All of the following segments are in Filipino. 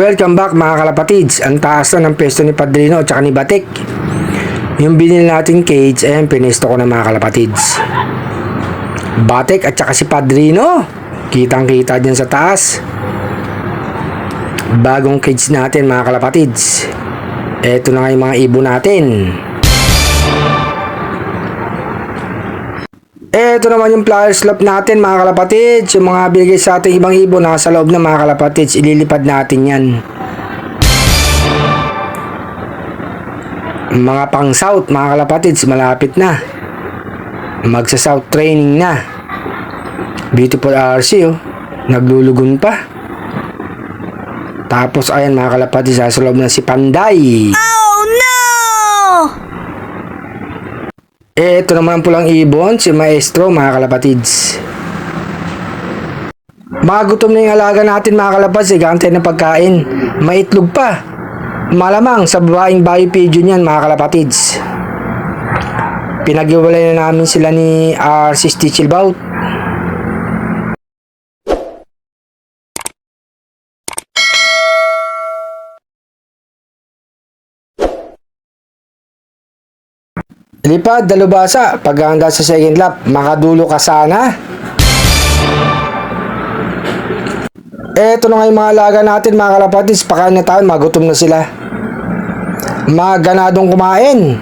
Welcome back mga kalapatids. Ang taas na ng pesto ni Padrino at saka ni Batik. Yung binili natin cage, ayan, pinesto ko na mga kalapatids. Batik at saka si Padrino, kitang kita dyan sa taas. Bagong cage natin mga kalapatids. Eto na nga yung mga ibon natin. Eto naman yung flyer slop natin mga kalapatids. Yung mga binigay sa ating ibang ibon nasa loob na mga kalapatids. Ililipad natin yan. Mga pang south mga kalapatids, malapit na. Magsa south training na. Beautiful RC oh. Naglulugon pa. Tapos ayan mga kalapatids, nasa loob na si Panday. Oh no! Ito naman ang pulang ibon, si Maestro mga kalapatids. Magutom na yung alaga natin mga kalapatids, gantay na pagkain. Maitlog pa. Malamang sa babaeng bayo pigeon yan mga kalapatids. Pinag-iwalay na namin sila ni RC Stichelbout. Lipad, dalubasa, paghahanda sa second lap, makadulo ka sana. Eto na nga yung mga alaga natin mga kalapatids, pakain na tayo, magutom na sila. Maganadong kumain.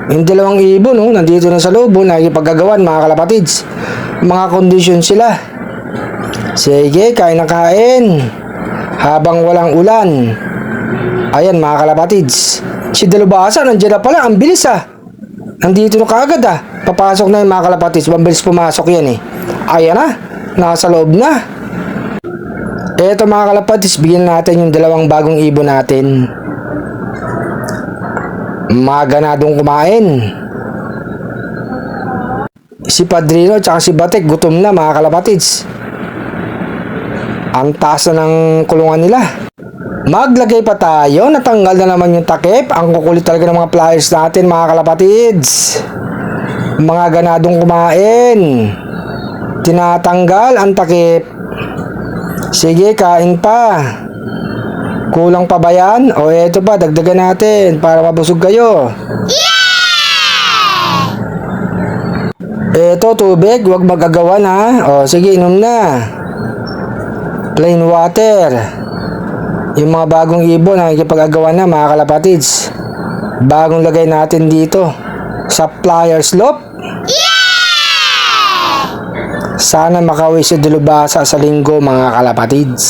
Yung dalawang ibon, nandito na sa loob, nakikipagagawan mga kalapatids. Mga kondisyon sila. Sige, kain na kain. Habang walang ulan. Ayan mga kalapatids. Si dalubasa, nandiyan na pala, ang bilis Nandito na kaagad Papasok na yung mga kalapatids. Mabilis pumasok yan Ayan na. Nasa loob na. Eto mga kalapatids, bigyan natin yung dalawang bagong ibon natin. Maganadong kumain. Si Padrino at si Batik gutom na mga kalapatids. Ang taas na ng kulungan nila. Maglagay pa tayo, natanggal na naman yung takip. Ang kukulit talaga ng mga flyers natin mga kalapatids. Mga ganadong kumain. Tinatanggal ang takip. Sige, kain pa. Kulang pa ba yan? O eto pa, dagdagan natin para mabusog kayo. Eto, tubig, huwag magagawan O sige, inom na. Plain water. Yung mga bagong ibon nakikipag-agawan na mga kalapatids. Bagong lagay natin dito sa flyer slop. Sana makauwi si dalubasa sa linggo mga kalapatids.